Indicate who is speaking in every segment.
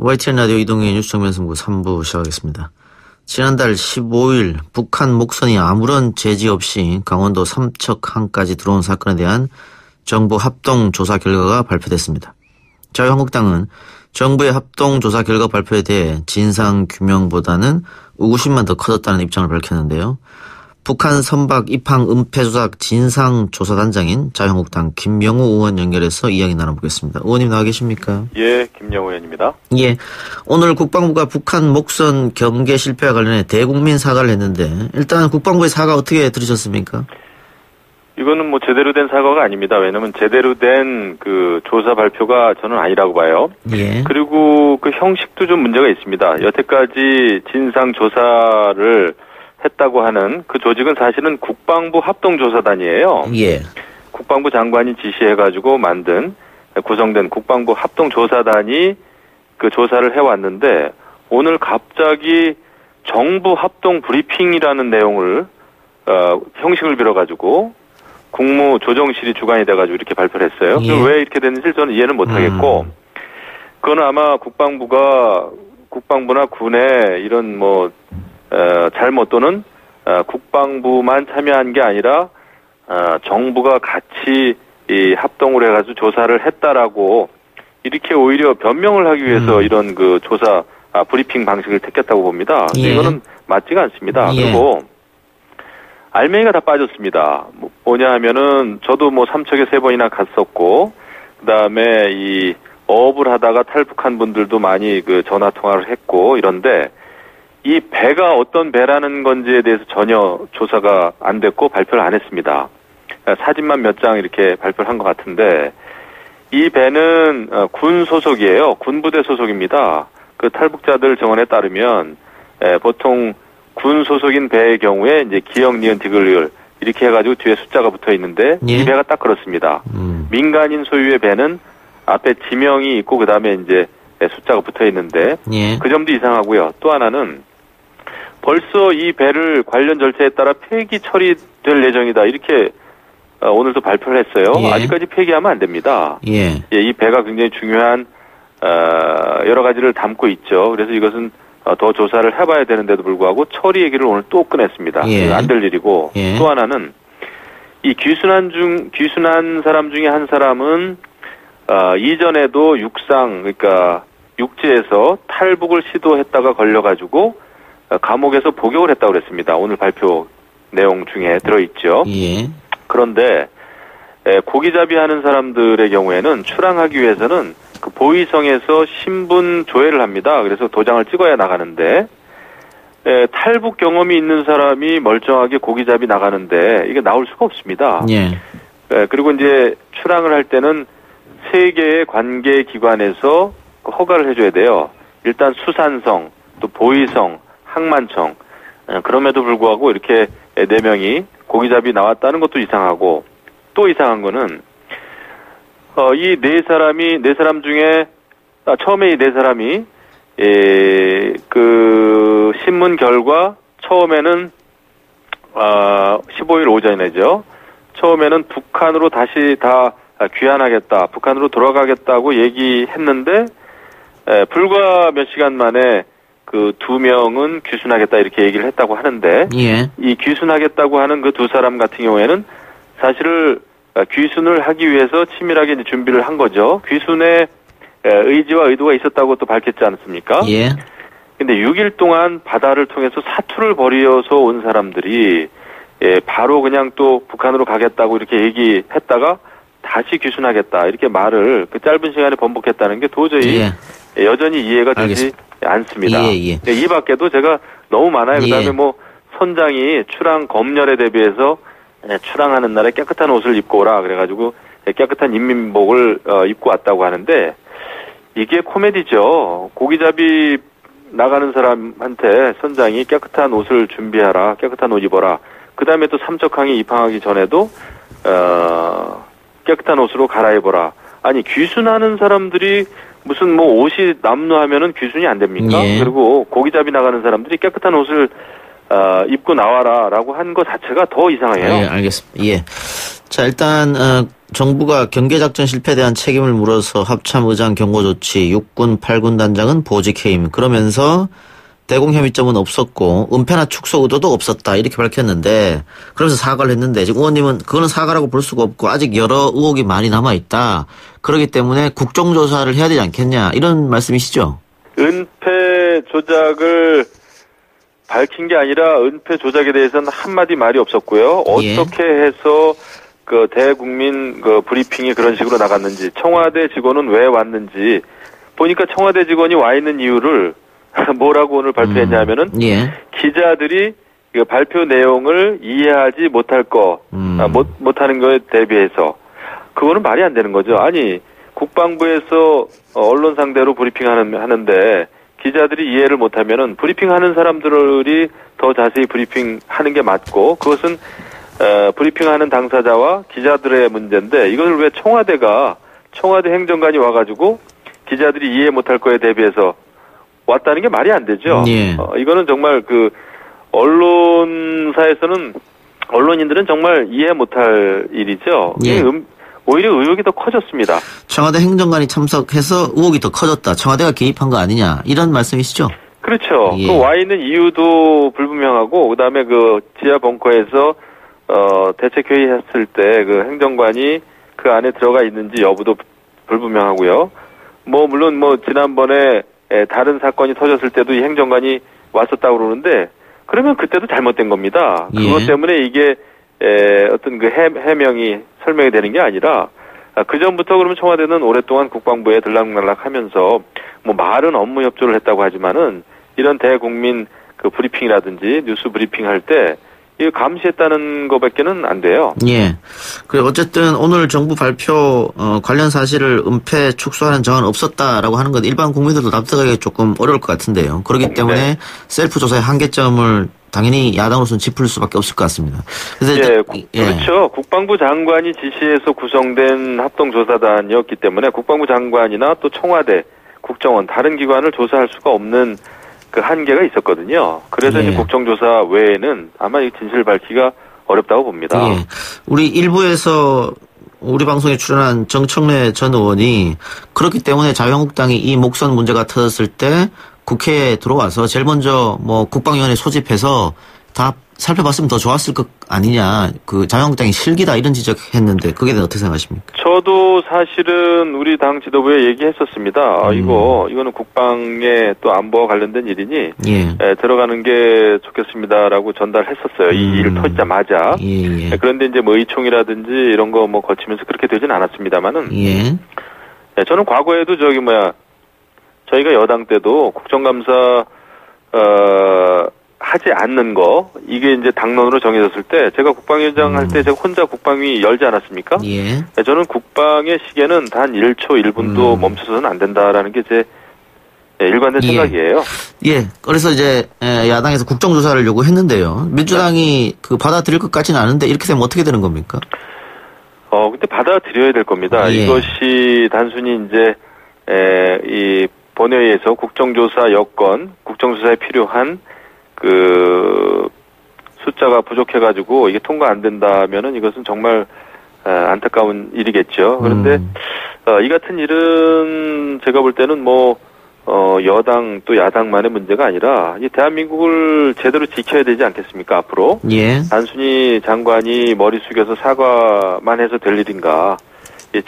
Speaker 1: YTN 라디오 이동의 뉴스 정면승부 3부 시작하겠습니다. 지난달 15일 북한 목선이 아무런 제지 없이 강원도 삼척항까지 들어온 사건에 대한 정부 합동조사 결과가 발표됐습니다. 자유한국당은 정부의 합동조사 결과 발표에 대해 진상규명보다는 의구심만 더 커졌다는 입장을 밝혔는데요. 북한 선박 입항 은폐 조작 진상조사단장인 자유한국당 김영우 의원 연결해서 이야기 나눠보겠습니다. 의원님 나와 계십니까?
Speaker 2: 예, 김영우 의원입니다.
Speaker 1: 예, 오늘 국방부가 북한 목선 경계 실패와 관련해 대국민 사과를 했는데 일단 국방부의 사과 어떻게 들으셨습니까?
Speaker 2: 이거는 뭐 제대로 된 사과가 아닙니다. 왜냐하면 제대로 된 그 조사 발표가 저는 아니라고 봐요.
Speaker 1: 예.
Speaker 2: 그리고 그 형식도 좀 문제가 있습니다. 여태까지 진상 조사를 했다고 하는 그 조직은 사실은 국방부 합동조사단이에요.
Speaker 1: 예.
Speaker 2: 국방부 장관이 지시해가지고 구성된 국방부 합동조사단이 그 조사를 해왔는데 오늘 갑자기 정부 합동 브리핑이라는 내용을 형식을 빌어가지고 국무조정실이 주관이 돼가지고 이렇게 발표를 했어요.
Speaker 1: 예.
Speaker 2: 왜 이렇게 됐는지 저는 이해는 못하겠고 그건 아마 국방부나 군의 이런 잘못 또는 국방부만 참여한 게 아니라 정부가 같이 합동을 해가지고 조사를 했다라고 이렇게 오히려 변명을 하기 위해서 이런 그 조사 브리핑 방식을 택했다고 봅니다.
Speaker 1: 예.
Speaker 2: 이거는 맞지가 않습니다.
Speaker 1: 예.
Speaker 2: 그리고 알맹이가 다 빠졌습니다. 뭐냐 하면은 저도 삼척에 3번이나 갔었고 그다음에 이 어업을 하다가 탈북한 분들도 많이 그 전화 통화를 했고 이런데 이 배가 어떤 배라는 건지에 대해서 전혀 조사가 안 됐고 발표를 안 했습니다. 사진만 몇 장 이렇게 발표를 한 것 같은데 이 배는 군 소속이에요. 군부대 소속입니다. 그 탈북자들 정원에 따르면 보통 군 소속인 배의 경우에 이제 기역, 니은, 디귿을 이렇게 해가지고 뒤에 숫자가 붙어 있는데
Speaker 1: 예.
Speaker 2: 이 배가 딱 그렇습니다. 민간인 소유의 배는 앞에 지명이 있고 그 다음에 이제 숫자가 붙어 있는데
Speaker 1: 예.
Speaker 2: 그 점도 이상하고요. 또 하나는 벌써 이 배를 관련 절차에 따라 폐기 처리될 예정이다. 이렇게 오늘도 발표를 했어요.
Speaker 1: 예.
Speaker 2: 아직까지 폐기하면 안 됩니다.
Speaker 1: 예.
Speaker 2: 이 배가 굉장히 중요한 여러 가지를 담고 있죠. 그래서 이것은 더 조사를 해봐야 되는데도 불구하고 처리 얘기를 오늘 또 꺼냈습니다.
Speaker 1: 예.
Speaker 2: 안 될 일이고
Speaker 1: 예.
Speaker 2: 또 하나는 이 귀순한 사람 중에 한 사람은 이전에도 그러니까 육지에서 탈북을 시도했다가 걸려가지고 감옥에서 복역을 했다고 그랬습니다. 오늘 발표 내용 중에 들어있죠.
Speaker 1: 예.
Speaker 2: 그런데 고기잡이 하는 사람들의 경우에는 출항하기 위해서는 그 보위성에서 신분 조회를 합니다. 그래서 도장을 찍어야 나가는데 탈북 경험이 있는 사람이 멀쩡하게 고기잡이 나가는데 이게 나올 수가 없습니다.
Speaker 1: 예.
Speaker 2: 그리고 이제 출항을 할 때는 3개의 관계기관에서 허가를 해줘야 돼요. 일단 수산성, 또 보위성, 항만청. 그럼에도 불구하고 이렇게 4명이 고기잡이 나왔다는 것도 이상하고 또 이상한 거는 이 4사람 중에 처음에 이 4사람이 그 신문 결과 처음에는 15일 오전에죠. 처음에는 북한으로 다시 다 귀환하겠다, 북한으로 돌아가겠다고 얘기했는데 불과 몇 시간 만에 그 2명은 귀순하겠다 이렇게 얘기를 했다고 하는데
Speaker 1: 예.
Speaker 2: 이 귀순하겠다고 하는 그 2사람 같은 경우에는 사실을 귀순을 하기 위해서 치밀하게 이제 준비를 한 거죠. 귀순의 의지와 의도가 있었다고 또 밝혔지 않습니까?
Speaker 1: 예.
Speaker 2: 근데 6일 동안 바다를 통해서 사투를 벌여서 온 사람들이 바로 그냥 또 북한으로 가겠다고 이렇게 얘기했다가 다시 귀순하겠다 이렇게 말을 그 짧은 시간에 번복했다는 게 도저히 여전히 이해가 되지 않습니다. 이 밖에도 제가 너무 많아요. 그다음에 선장이 출항 검열에 대비해서 출항하는 날에 깨끗한 옷을 입고 오라 그래가지고 깨끗한 인민복을 입고 왔다고 하는데 이게 코미디죠. 고기잡이 나가는 사람한테 선장이 깨끗한 옷을 준비하라, 깨끗한 옷 입어라. 그 다음에 또 삼척항에 입항하기 전에도 깨끗한 옷으로 갈아입어라. 아니 귀순하는 사람들이 무슨 옷이 남루하면은 귀순이 안 됩니까?
Speaker 1: 예.
Speaker 2: 그리고 고기잡이 나가는 사람들이 깨끗한 옷을 입고 나와라라고 한 것 자체가 더 이상해요.
Speaker 1: 알겠습니다. 예. 자, 일단 정부가 경계작전 실패에 대한 책임을 물어서 합참의장 경고조치, 육군 8군 단장은 보직해임. 그러면서 대공 혐의점은 없었고 은폐나 축소 의도도 없었다 이렇게 밝혔는데, 그러면서 사과를 했는데 지금 의원님은 그거는 사과라고 볼 수가 없고 아직 여러 의혹이 많이 남아있다. 그렇기 때문에 국정조사를 해야 되지 않겠냐 이런 말씀이시죠?
Speaker 2: 은폐 조작을 밝힌 게 아니라 은폐 조작에 대해서는 한마디 말이 없었고요. 어떻게 해서 그 대국민 그 브리핑이 그런 식으로 나갔는지, 청와대 직원은 왜 왔는지 보니까 청와대 직원이 와 있는 이유를 뭐라고 오늘 발표했냐면은 기자들이 그 발표 내용을 이해하지 못할 못하는 거에 대비해서. 그거는 말이 안 되는 거죠. 아니, 국방부에서 언론 상대로 하는데 기자들이 이해를 못하면은 브리핑하는 사람들이 더 자세히 브리핑하는 게 맞고, 그것은 브리핑하는 당사자와 기자들의 문제인데, 이것을 왜 청와대 행정관이 와가지고 기자들이 이해 못할 거에 대비해서 왔다는 게 말이 안 되죠. 이거는 정말 언론인들은 정말 이해 못할 일이죠. 오히려 의혹이 더 커졌습니다.
Speaker 1: 청와대 행정관이 참석해서 의혹이 더 커졌다. 청와대가 개입한 거 아니냐 이런 말씀이시죠?
Speaker 2: 그렇죠. 그 와 있는 이유도 불분명하고, 그다음에 그 지하 벙커에서 대책회의했을 때 그 행정관이 그 안에 들어가 있는지 여부도 불분명하고요. 물론 지난번에 다른 사건이 터졌을 때도 이 행정관이 왔었다고 그러는데, 그러면 그때도 잘못된 겁니다. 그것 때문에 이게 어떤 그 해명이 설명이 되는 게 아니라, 그 전부터 그러면 청와대는 오랫동안 국방부에 들락날락하면서 말은 업무 협조를 했다고 하지만은 이런 대국민 그 브리핑이라든지 뉴스 브리핑 할 때 이거 감시했다는 것밖에는 안 돼요.
Speaker 1: 그래 어쨌든 오늘 정부 발표 관련 사실을 은폐 축소하는 정황은 없었다라고 하는 것, 일반 국민들도 납득하기 조금 어려울 것 같은데요. 그렇기 때문에 셀프 조사의 한계점을 당연히 야당으로서는 짚을 수밖에 없을 것 같습니다. 그래서
Speaker 2: 그렇죠. 국방부 장관이 지시해서 구성된 합동조사단이었기 때문에 국방부 장관이나 또 청와대, 국정원 다른 기관을 조사할 수가 없는 그 한계가 있었거든요. 그래서 이제 국정조사 외에는 아마 이 진실을 밝히기가 어렵다고 봅니다.
Speaker 1: 우리 일부에서 우리 방송에 출연한 정청래 전 의원이 그렇기 때문에 자유한국당이 이 목선 문제가 터졌을 때 국회에 들어와서 제일 먼저 국방위원회 소집해서 다 살펴봤으면 더 좋았을 것 아니냐, 그 자유한국당이 실기다 이런 지적했는데 그게 어떻게 생각하십니까?
Speaker 2: 저도 사실은 우리 당 지도부에 얘기했었습니다. 이거는 국방의 또 안보와 관련된 일이니 들어가는 게 좋겠습니다라고 전달했었어요. 이 일 터지자마자. 그런데 이제 의총이라든지 이런 거 거치면서 그렇게 되진 않았습니다만은 저는 과거에도 저희가 여당 때도 국정감사 하지 않는 거, 이게 이제 당론으로 정해졌을 때, 제가 국방위원장 할 때 제가 혼자 국방위 열지 않았습니까? 저는 국방의 시계는 단 1초 1분도 멈춰서는 안 된다라는 게 제 일관된 생각이에요.
Speaker 1: 그래서 이제 야당에서 국정조사를 요구했는데요. 민주당이 받아들일 것 같지는 않은데 이렇게 되면 어떻게 되는 겁니까?
Speaker 2: 근데 받아들여야 될 겁니다. 이것이 단순히 이제 이 본회의에서 국정조사 여건, 국정조사에 필요한 그 숫자가 부족해가지고 이게 통과 안 된다면은 이것은 정말 안타까운 일이겠죠. 그런데 이 같은 일은 제가 볼 때는 여당 또 야당만의 문제가 아니라 이 대한민국을 제대로 지켜야 되지 않겠습니까, 앞으로? 단순히 장관이 머리 숙여서 사과만 해서 될 일인가?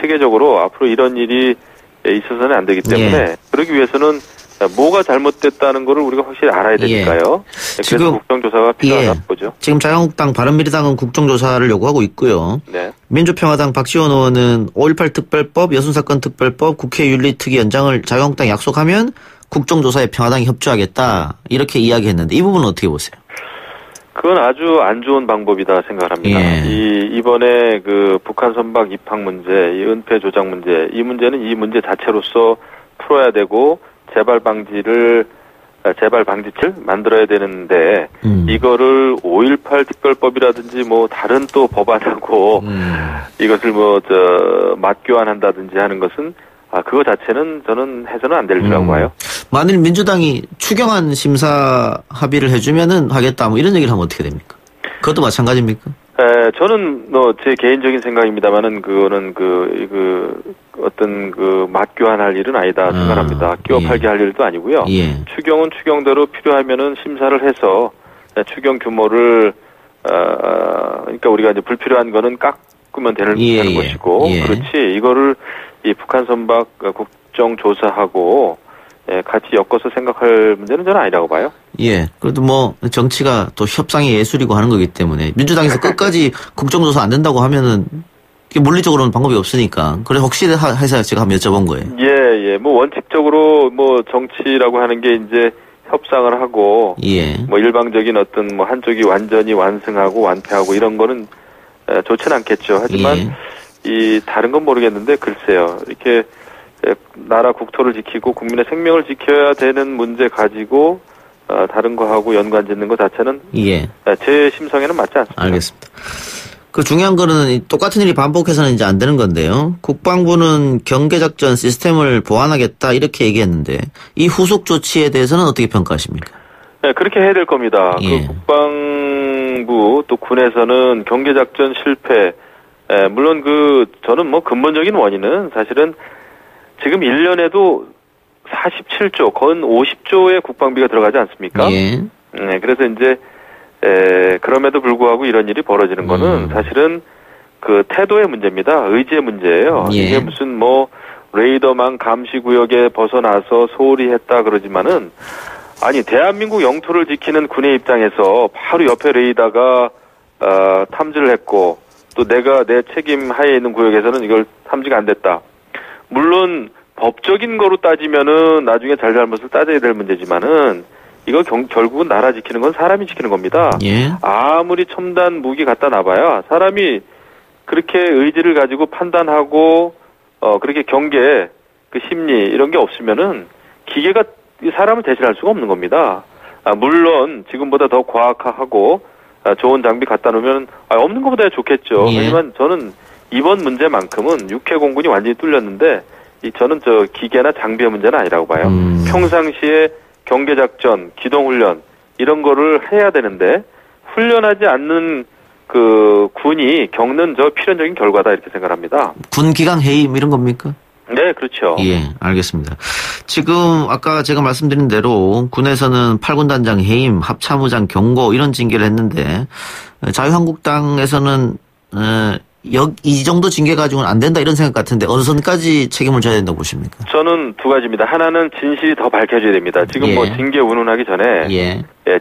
Speaker 2: 체계적으로 앞으로 이런 일이 있어서는 안 되기 때문에 그러기 위해서는 뭐가 잘못됐다는 거를 우리가 확실히 알아야 되니까요. 그래서 국정조사가 필요하다고 보죠.
Speaker 1: 지금 자유한국당, 바른미래당은 국정조사를 요구하고 있고요. 민주평화당 박지원 의원은 5.18 특별법, 여순사건 특별법, 국회 윤리특위 연장을 자유한국당이 약속하면 국정조사에 평화당이 협조하겠다 이렇게 이야기했는데 이 부분은 어떻게 보세요?
Speaker 2: 그건 아주 안 좋은 방법이다 생각합니다. 이번에 그 북한 선박 입항 문제, 이 은폐 조작 문제, 이 문제는 이 문제 자체로서 풀어야 되고 재발 방지를 재발 방지틀 만들어야 되는데 이거를 5.18 특별법이라든지 뭐 다른 또 법안하고 이것을 뭐 맞교환한다든지 하는 것은 그거 자체는 저는 해서는 안 될 일이라고 봐요.
Speaker 1: 만일 민주당이 추경안 심사 합의를 해주면은 하겠다 뭐 이런 얘기를 하면 어떻게 됩니까? 그것도 마찬가지입니까?
Speaker 2: 저는 제 개인적인 생각입니다만은 그거는 어떤 맞교환할 일은 아니다 생각합니다. 끼워 팔기 할 일도 아니고요.
Speaker 1: 예.
Speaker 2: 추경은 추경대로 필요하면은 심사를 해서 추경 규모를 그러니까 우리가 이제 불필요한 거는 깎으면 되는 것이고 그렇지 이거를 이 북한 선박 국정조사하고 같이 엮어서 생각할 문제는 저는 아니라고 봐요.
Speaker 1: 예. 그래도 뭐 정치가 또 협상의 예술이고 하는 거기 때문에 민주당에서 끝까지 국정조사 안 된다고 하면은 물리적으로는 방법이 없으니까 그래 혹시 해서 제가 한번 여쭤본 거예요.
Speaker 2: 예. 뭐 원칙적으로 뭐 정치라고 하는 게 이제 협상을 하고 뭐 일방적인 어떤 뭐 한쪽이 완전히 완승하고 완패하고 이런 거는 좋지는 않겠죠. 하지만 이 다른 건 모르겠는데 글쎄요. 이렇게 나라 국토를 지키고 국민의 생명을 지켜야 되는 문제 가지고 다른 거하고 연관 짓는 것 자체는 제 심성에는 맞지 않습니다.
Speaker 1: 알겠습니다. 그 중요한 거는 똑같은 일이 반복해서는 이제 안 되는 건데요. 국방부는 경계작전 시스템을 보완하겠다 이렇게 얘기했는데 이 후속 조치에 대해서는 어떻게 평가하십니까? 네,
Speaker 2: 그렇게 해야 될 겁니다. 그 국방부 또 군에서는 경계작전 실패 물론 저는 뭐 근본적인 원인은 사실은 지금 1년에도 47조, 건 50조의 국방비가 들어가지 않습니까? 네, 그래서 이제, 그럼에도 불구하고 이런 일이 벌어지는 거는 사실은 그 태도의 문제입니다. 의지의 문제예요. 이게 무슨 뭐, 레이더망 감시구역에 벗어나서 소홀히 했다 그러지만은, 아니, 대한민국 영토를 지키는 군의 입장에서 바로 옆에 레이더가, 탐지를 했고, 또 내가 내 책임 하에 있는 구역에서는 이걸 탐지가 안 됐다. 물론 법적인 거로 따지면은 나중에 잘잘못을 따져야 될 문제지만은 이거 결국은 나라 지키는 건 사람이 지키는 겁니다. 아무리 첨단 무기 갖다 놔봐야 사람이 그렇게 의지를 가지고 판단하고 그렇게 경계 그 심리 이런 게 없으면은 기계가 사람을 대신할 수가 없는 겁니다. 물론 지금보다 더 과학화하고 좋은 장비 갖다 놓으면 없는 것보다 좋겠죠. 하지만 저는 이번 문제만큼은 육해공군이 완전히 뚫렸는데 저는 기계나 장비의 문제는 아니라고 봐요. 평상시에 경계작전, 기동훈련 이런 거를 해야 되는데 훈련하지 않는 그 군이 겪는 필연적인 결과다 이렇게 생각합니다.
Speaker 1: 군 기강 해임 이런 겁니까?
Speaker 2: 네, 그렇죠.
Speaker 1: 예, 알겠습니다. 지금 아까 제가 말씀드린 대로 군에서는 8군 단장 해임, 합참의장 경고 이런 징계를 했는데 자유한국당에서는 이 정도 징계 가지고는 안 된다 이런 생각 같은데 어느 선까지 책임을 져야 된다고 보십니까?
Speaker 2: 저는 두 가지입니다. 하나는 진실이 더 밝혀져야 됩니다. 지금 뭐 징계 운운하기 전에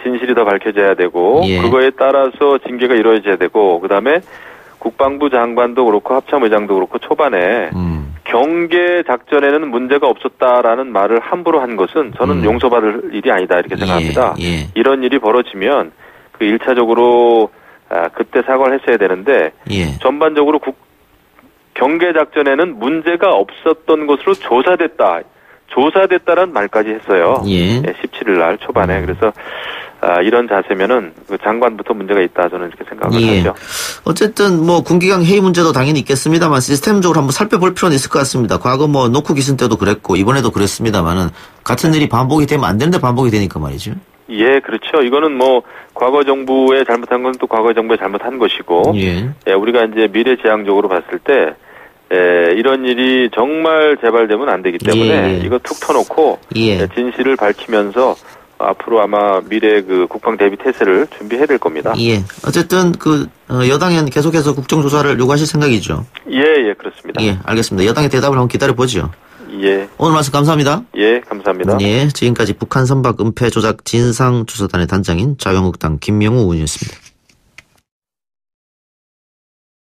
Speaker 2: 진실이 더 밝혀져야 되고 그거에 따라서 징계가 이루어져야 되고 그다음에 국방부 장관도 그렇고 합참의장도 그렇고 초반에 경계 작전에는 문제가 없었다라는 말을 함부로 한 것은 저는 용서받을 일이 아니다 이렇게 생각합니다. 이런 일이 벌어지면 그 1차적으로 그때 사과를 했어야 되는데 전반적으로 경계 작전에는 문제가 없었던 것으로 조사됐다라는 말까지 했어요. 17일 날 초반에. 그래서 이런 자세면은 그 장관부터 문제가 있다 저는 이렇게 생각을 하죠.
Speaker 1: 어쨌든 뭐 군기강 해임 문제도 당연히 있겠습니다만 시스템적으로 한번 살펴볼 필요는 있을 것 같습니다. 과거 뭐 노크 기순 때도 그랬고 이번에도 그랬습니다만은 같은 일이 반복이 되면 안 되는데 반복이 되니까 말이죠.
Speaker 2: 예, 그렇죠. 이거는 뭐 과거 정부에 잘못한 건 또 과거 정부에 잘못한 것이고, 우리가 이제 미래지향적으로 봤을 때 이런 일이 정말 재발되면 안 되기 때문에 이거 툭 터놓고 진실을 밝히면서 앞으로 아마 미래 그 국방 대비 태세를 준비해야 될 겁니다.
Speaker 1: 어쨌든 그 여당은 계속해서 국정조사를 요구하실 생각이죠.
Speaker 2: 예, 그렇습니다.
Speaker 1: 알겠습니다. 여당의 대답을 한번 기다려 보죠. 오늘 말씀 감사합니다.
Speaker 2: 감사합니다.
Speaker 1: 지금까지 북한 선박 은폐 조작 진상조사단의 단장인 자유한국당 김명우 의원이었습니다.